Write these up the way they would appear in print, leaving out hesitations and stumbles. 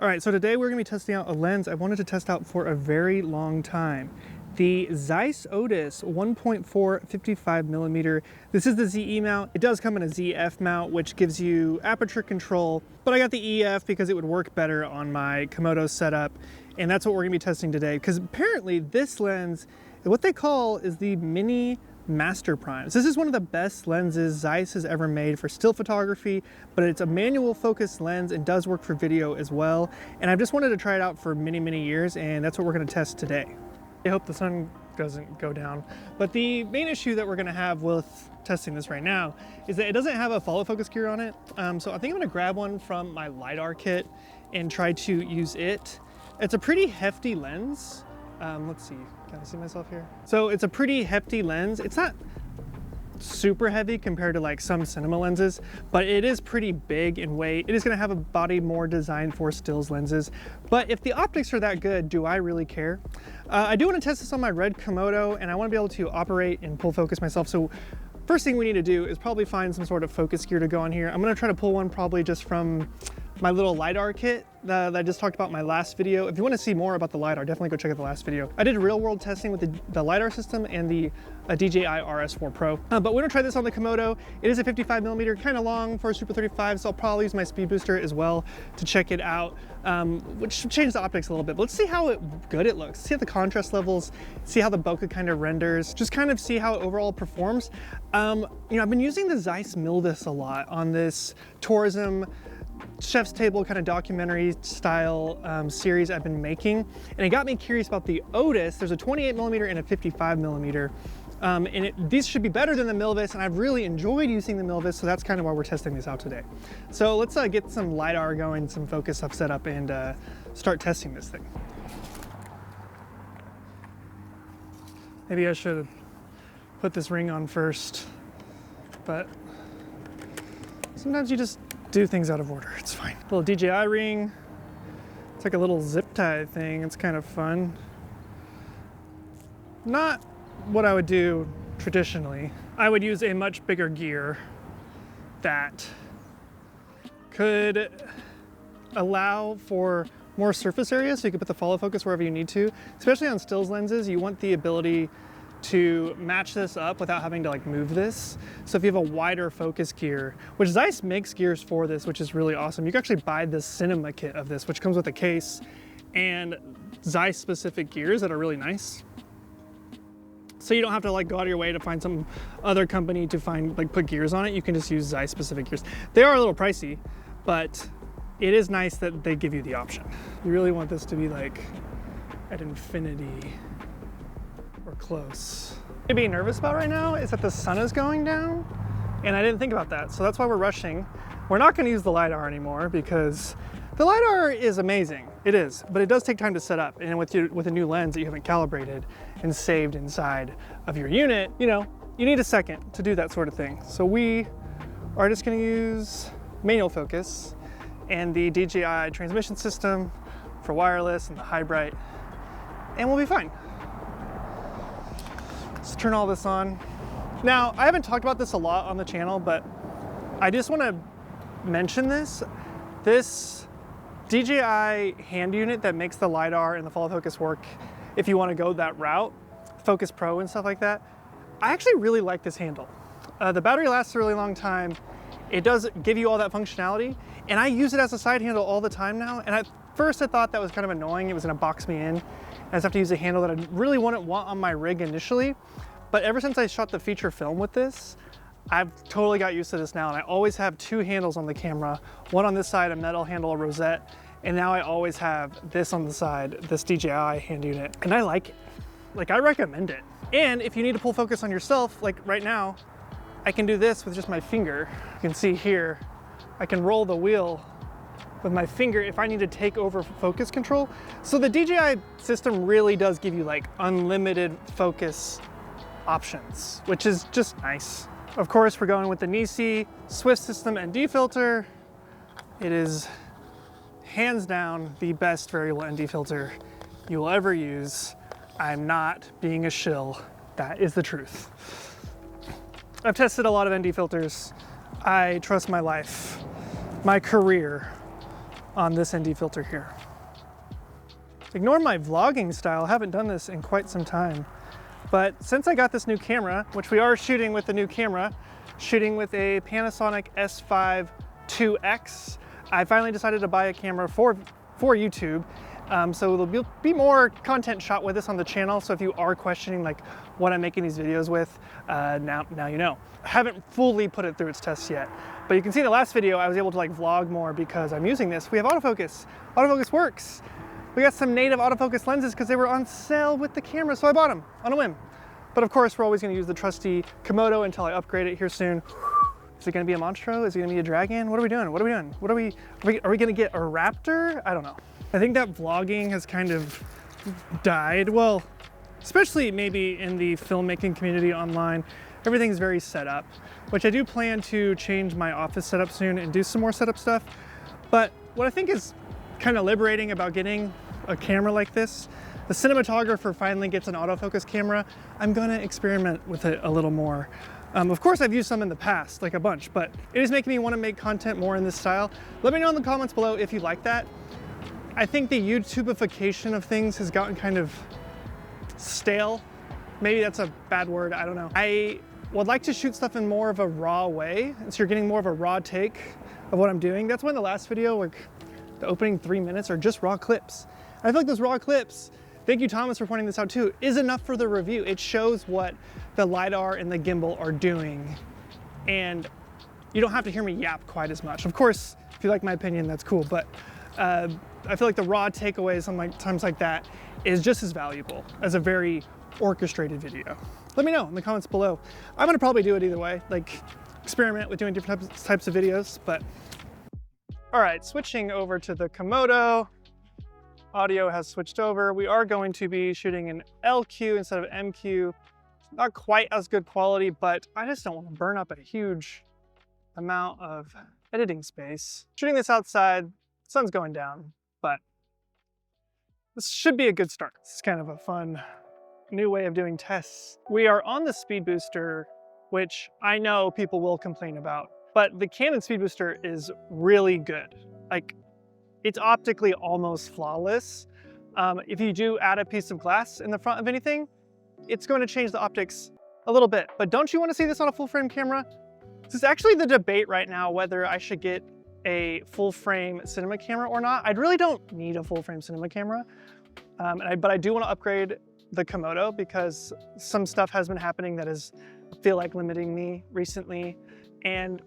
All right, so today we're gonna be testing out a lens I wanted to test out for a very long time. The Zeiss Otis 1.4 55mm. This is the ZE mount. It does come in a ZF mount, which gives you aperture control, but I got the EF because it would work better on my Komodo setup, and that's what we're gonna be testing today, because apparently this lens, what they call is the Mini Master Prime. So this is one of the best lenses Zeiss has ever made for still photography, but it's a manual focus lens and does work for video as well. And I've just wanted to try it out for many years, and that's what we're gonna test today. I hope the sun doesn't go down. But the main issue that we're gonna have with testing this right now is that it doesn't have a follow focus gear on it. So I think I'm gonna grab one from my LiDAR kit and try to use it. It's a pretty hefty lens. Let's see, can I see myself here? So it's a pretty hefty lens. It's not super heavy compared to like some cinema lenses, but it is pretty big in weight. It is gonna have a body more designed for stills lenses. But if the optics are that good, do I really care? I do wanna test this on my red Komodo, and I wanna be able to operate and pull focus myself. So first thing we need to do is probably find some sort of focus gear to go on here. I'm gonna try to pull one probably just from my little LiDAR kit that I just talked about in my last video. If you want to see more about the LiDAR, definitely go check out the last video. I did real world testing with the LiDAR system and the DJI RS4 Pro. But we're gonna try this on the Komodo. It is a 55mm, kind of long for a Super 35, so I'll probably use my speed booster as well to check it out, which should change the optics a little bit. But let's see how good it looks. See how the contrast levels, see how the bokeh kind of renders, just kind of see how it overall performs. You know, I've been using the Zeiss Milvus a lot on this tourism chef's table kind of documentary style series I've been making, and it got me curious about the Otis. There's a 28mm and a 55mm, and these should be better than the Milvus, and I've really enjoyed using the Milvus, so that's kind of why we're testing this out today. So let's get some LiDAR going, some focus stuff set up, and start testing this thing. Maybe I should put this ring on first, but sometimes you just do things out of order. It's fine. Little DJI ring. It's like a little zip tie thing. It's kind of fun. Not what I would do traditionally. I would use a much bigger gear that could allow for more surface area, so you can put the follow focus wherever you need to. Especially on stills lenses, you want the ability to match this up without having to like move this. So if you have a wider focus gear, which Zeiss makes gears for this, which is really awesome. You can actually buy the cinema kit of this, which comes with a case and Zeiss specific gears that are really nice. So you don't have to like go out of your way to find some other company to put gears on it. You can just use Zeiss specific gears. They are a little pricey, but it is nice that they give you the option. You really want this to be like at infinity or close. What I'm being nervous about right now is that the sun is going down, and I didn't think about that. So that's why we're rushing. We're not gonna use the LiDAR anymore because the LiDAR is amazing. It is, but it does take time to set up. And with a new lens that you haven't calibrated and saved inside of your unit, you know, you need a second to do that sort of thing. So we are just gonna use manual focus and the DJI transmission system for wireless and the high bright, and we'll be fine. Let's turn all this on. Now, I haven't talked about this a lot on the channel, but I just want to mention this. This DJI hand unit that makes the LiDAR and the follow focus work, if you want to go that route, Focus Pro and stuff like that, I actually really like this handle. The battery lasts a really long time. It does give you all that functionality, and I use it as a side handle all the time now. And at first I thought that was kind of annoying. It was gonna box me in. I just have to use a handle that I really wouldn't want on my rig initially. But ever since I shot the feature film with this, I've totally got used to this now. And I always have two handles on the camera, one on this side, a metal handle, a rosette. And now I always have this on the side, this DJI hand unit. And I like it. Like, I recommend it. And if you need to pull focus on yourself, like right now, I can do this with just my finger. You can see here, I can roll the wheel with my finger if I need to take over focus control. So the DJI system really does give you like unlimited focus options, which is just nice. Of course, we're going with the Nisi Swift System ND filter. It is hands down the best variable ND filter you will ever use. I'm not being a shill. That is the truth. I've tested a lot of ND filters. I trust my life, my career on this ND filter here. Ignore my vlogging style, I haven't done this in quite some time. But since I got this new camera, which we are shooting with the new camera, shooting with a Panasonic S5 IIX, I finally decided to buy a camera for YouTube. So there'll be more content shot with this on the channel. So if you are questioning like what I'm making these videos with, now you know. I haven't fully put it through its tests yet, but you can see in the last video I was able to like vlog more because I'm using this. We have autofocus. Autofocus works. We got some native autofocus lenses because they were on sale with the camera, so I bought them on a whim. But of course, we're always going to use the trusty Komodo until I upgrade it here soon. Is it going to be a Monstro? Is it going to be a Dragon? What are we doing? What are we doing? Are we going to get a Raptor? I don't know. I think that vlogging has kind of died. Well, especially maybe in the filmmaking community online, everything's very set up, which I do plan to change my office setup soon and do some more setup stuff. But what I think is kind of liberating about getting a camera like this, the cinematographer finally gets an autofocus camera. I'm gonna experiment with it a little more. Of course, I've used some in the past, like a bunch, but it is making me want to make content more in this style. Let me know in the comments below if you like that. I think the YouTubeification of things has gotten kind of stale. Maybe that's a bad word, I don't know. I would like to shoot stuff in more of a raw way, so you're getting more of a raw take of what I'm doing. That's why in the last video, like the opening 3 minutes are just raw clips. I feel like those raw clips, thank you Thomas for pointing this out too, is enough for the review. It shows what the LiDAR and the gimbal are doing, and you don't have to hear me yap quite as much. Of course, if you like my opinion, that's cool, but I feel like the raw takeaways sometimes like that is just as valuable as a very orchestrated video. Let me know in the comments below. I'm gonna probably do it either way, like experiment with doing different types of videos, but. All right, switching over to the Komodo. Audio has switched over. We are going to be shooting in LQ instead of MQ. Not quite as good quality, but I just don't want to burn up a huge amount of editing space. Shooting this outside, sun's going down, but this should be a good start. This is kind of a fun new way of doing tests. We are on the speed booster, which I know people will complain about, but the Canon speed booster is really good. Like, it's optically almost flawless. If you do add a piece of glass in the front of anything, it's going to change the optics a little bit. But don't you want to see this on a full frame camera? This is actually the debate right now whether I should get a full frame cinema camera or not. I really don't need a full frame cinema camera, but I do want to upgrade the Komodo because some stuff has been happening that is, I feel like, limiting me recently. And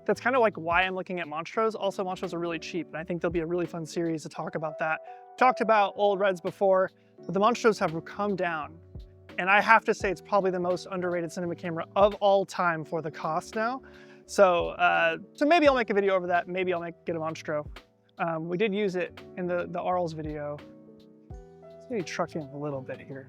that's kind of like why I'm looking at Monstros. Also, Monstros are really cheap, and I think there'll be a really fun series to talk about that. Talked about old Reds before, but the Monstros have come down. And I have to say it's probably the most underrated cinema camera of all time for the cost now. So maybe I'll make a video over that. Maybe I'll get a Monstro. We did use it in the Arls video. Let's maybe truck in a little bit here.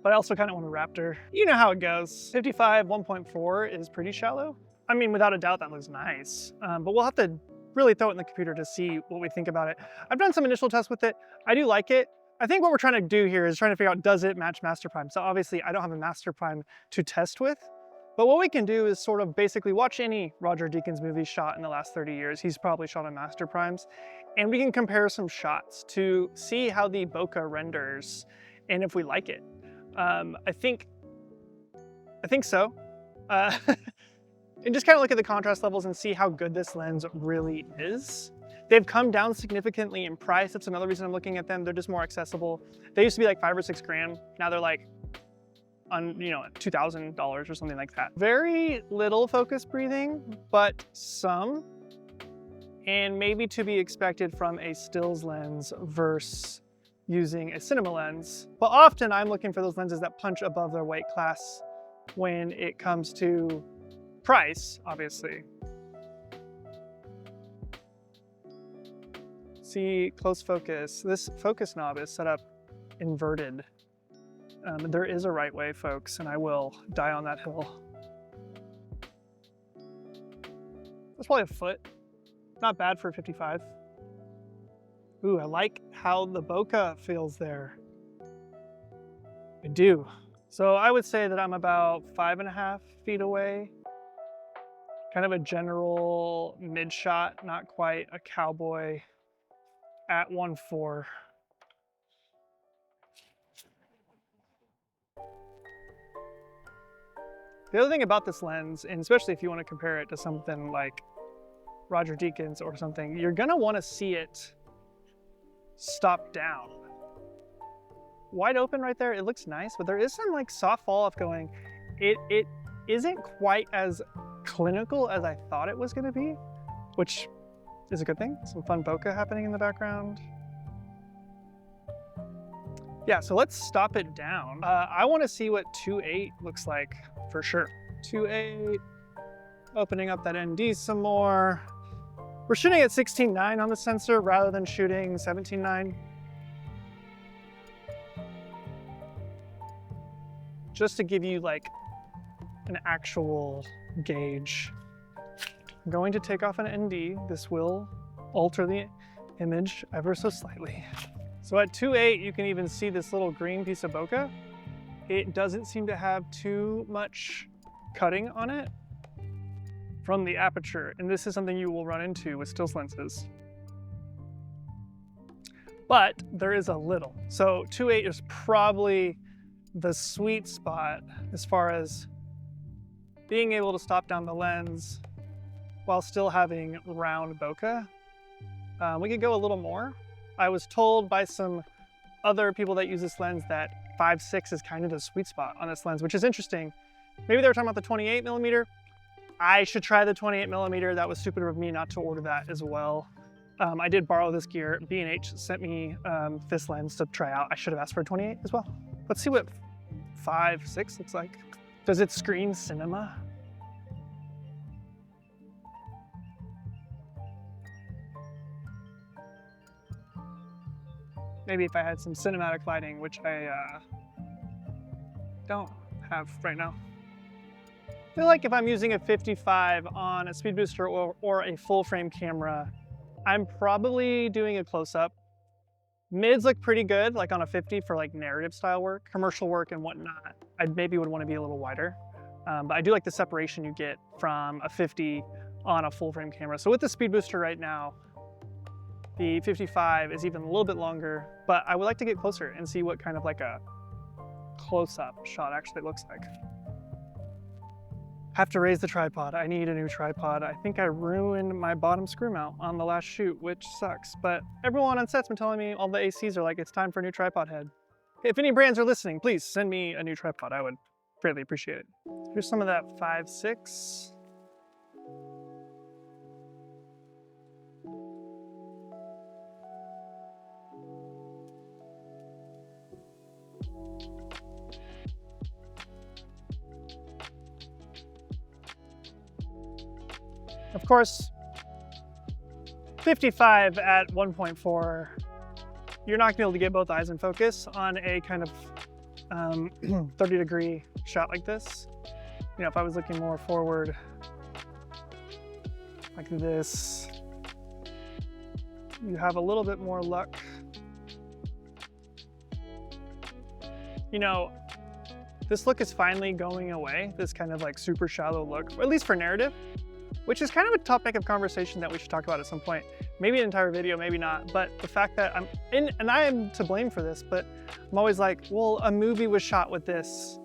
But I also kind of want a Raptor. You know how it goes. 55 1.4 is pretty shallow. I mean, without a doubt, that looks nice. But we'll have to really throw it in the computer to see what we think about it. I've done some initial tests with it. I do like it. I think what we're trying to do here is trying to figure out, does it match Master Prime? So obviously I don't have a Master Prime to test with, but what we can do is sort of basically watch any Roger Deakins movie shot in the last 30 years. He's probably shot on Master Primes, and we can compare some shots to see how the bokeh renders and if we like it. I think so. And just kind of look at the contrast levels and see how good this lens really is. They've come down significantly in price. That's another reason I'm looking at them. They're just more accessible. They used to be like $5 or $6 grand. Now they're like on, $2,000 or something like that. Very little focus breathing, but some, and maybe to be expected from a stills lens versus using a cinema lens. But often I'm looking for those lenses that punch above their weight class when it comes to price, obviously. See, close focus. This focus knob is set up inverted. There is a right way, folks, and I will die on that hill. That's probably a foot. Not bad for 55. Ooh, I like how the bokeh feels there. I do. So I would say that I'm about 5.5 feet away. Kind of a general mid shot, not quite a cowboy at 1.4. The other thing about this lens, and especially if you want to compare it to something like Roger Deakins or something, you're gonna want to see it stop down. Wide open right there, it looks nice, but there is some like soft fall off going. It isn't quite as clinical as I thought it was gonna be, which is a good thing. Some fun bokeh happening in the background. Yeah, so let's stop it down. I want to see what 2.8 looks like for sure. 2.8, opening up that ND some more. We're shooting at 16.9 on the sensor rather than shooting 17.9. Just to give you like an actual gauge. I'm going to take off an ND. This will alter the image ever so slightly. So at 2.8, you can even see this little green piece of bokeh. It doesn't seem to have too much cutting on it from the aperture. And this is something you will run into with stills lenses. But there is a little. So 2.8 is probably the sweet spot as far as being able to stop down the lens while still having round bokeh. We could go a little more. I was told by some other people that use this lens that 5.6 is kind of the sweet spot on this lens, which is interesting. Maybe they were talking about the 28mm. I should try the 28mm. That was stupid of me not to order that as well. I did borrow this gear. B&H sent me this lens to try out. I should have asked for a 28 as well. Let's see what 5.6 looks like. Does it screen cinema? Maybe if I had some cinematic lighting, which I don't have right now. I feel like if I'm using a 55 on a speed booster or a full frame camera, I'm probably doing a close-up. Mids look pretty good, like on a 50 for like narrative style work, commercial work and whatnot. I maybe would want to be a little wider, but I do like the separation you get from a 50 on a full frame camera. So with the speed booster right now, the 55 is even a little bit longer, but I would like to get closer and see what kind of like a close-up shot actually looks like. Have to raise the tripod. I need a new tripod. I think I ruined my bottom screw mount on the last shoot, which sucks. But everyone on set's been telling me, all the ACs are like, it's time for a new tripod head. If any brands are listening, please send me a new tripod. I would greatly appreciate it. Here's some of that 5.6. Of course, 55 at 1.4, you're not gonna be able to get both eyes in focus on a kind of 30-degree shot like this. You know, if I was looking more forward, like this, you have a little bit more luck. You know, this look is finally going away, this kind of like super shallow look, or at least for narrative, which is kind of a topic of conversation that we should talk about at some point. Maybe an entire video, maybe not, but the fact that I'm in, and I am to blame for this, but I'm always like, well, a movie was shot with this,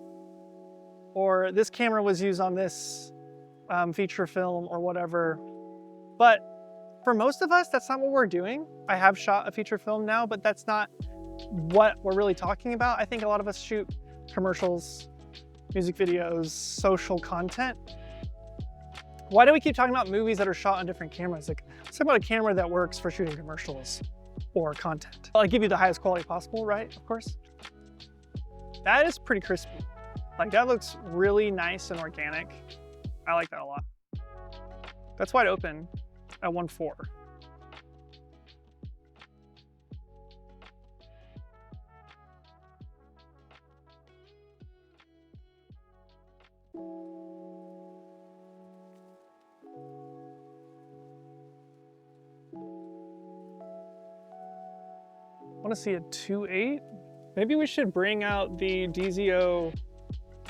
or this camera was used on this feature film or whatever. But for most of us, that's not what we're doing. I have shot a feature film now, but that's not what we're really talking about. I think a lot of us shoot commercials, music videos, social content. Why do we keep talking about movies that are shot on different cameras? Like, let's talk about a camera that works for shooting commercials or content. I'll give you the highest quality possible, right? Of course. That is pretty crispy. Like, that looks really nice and organic. I like that a lot. That's wide open at 1.4. I want to see a 2.8. Maybe we should bring out the DZO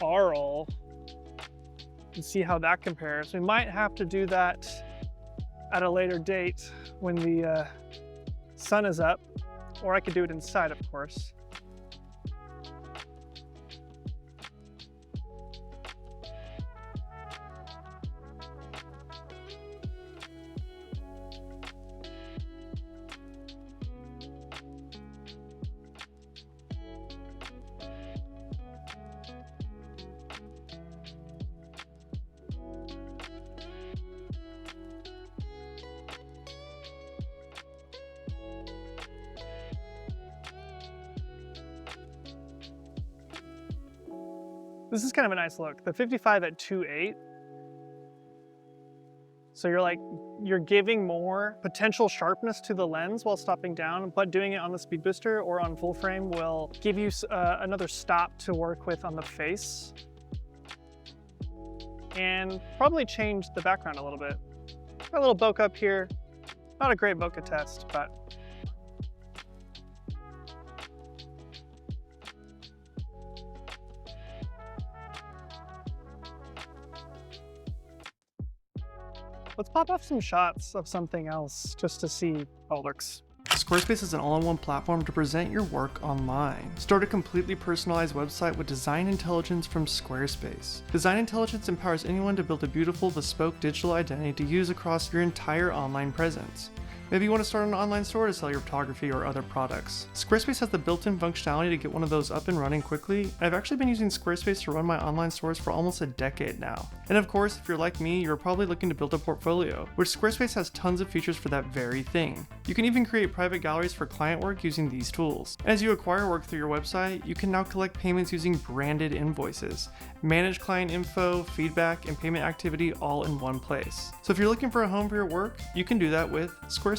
aural and see how that compares. We might have to do that at a later date when the sun is up, or I could do it inside, of course. This is kind of a nice look. The 55 at 2.8. So you're giving more potential sharpness to the lens while stopping down, but doing it on the speed booster or on full frame will give you another stop to work with on the face and probably change the background a little bit. Got a little bokeh up here. Not a great bokeh test, but let's pop off some shots of something else just to see how it looks. Squarespace is an all-in-one platform to present your work online. Start a completely personalized website with Design Intelligence from Squarespace. Design Intelligence empowers anyone to build a beautiful, bespoke digital identity to use across your entire online presence. Maybe you want to start an online store to sell your photography or other products. Squarespace has the built-in functionality to get one of those up and running quickly, and I've actually been using Squarespace to run my online stores for almost a decade now. And of course, if you're like me, you're probably looking to build a portfolio, which Squarespace has tons of features for that very thing. You can even create private galleries for client work using these tools. As you acquire work through your website, you can now collect payments using branded invoices, manage client info, feedback, and payment activity all in one place. So if you're looking for a home for your work, you can do that with Squarespace.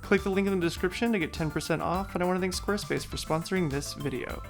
Click the link in the description to get 10% off, and I want to thank Squarespace for sponsoring this video.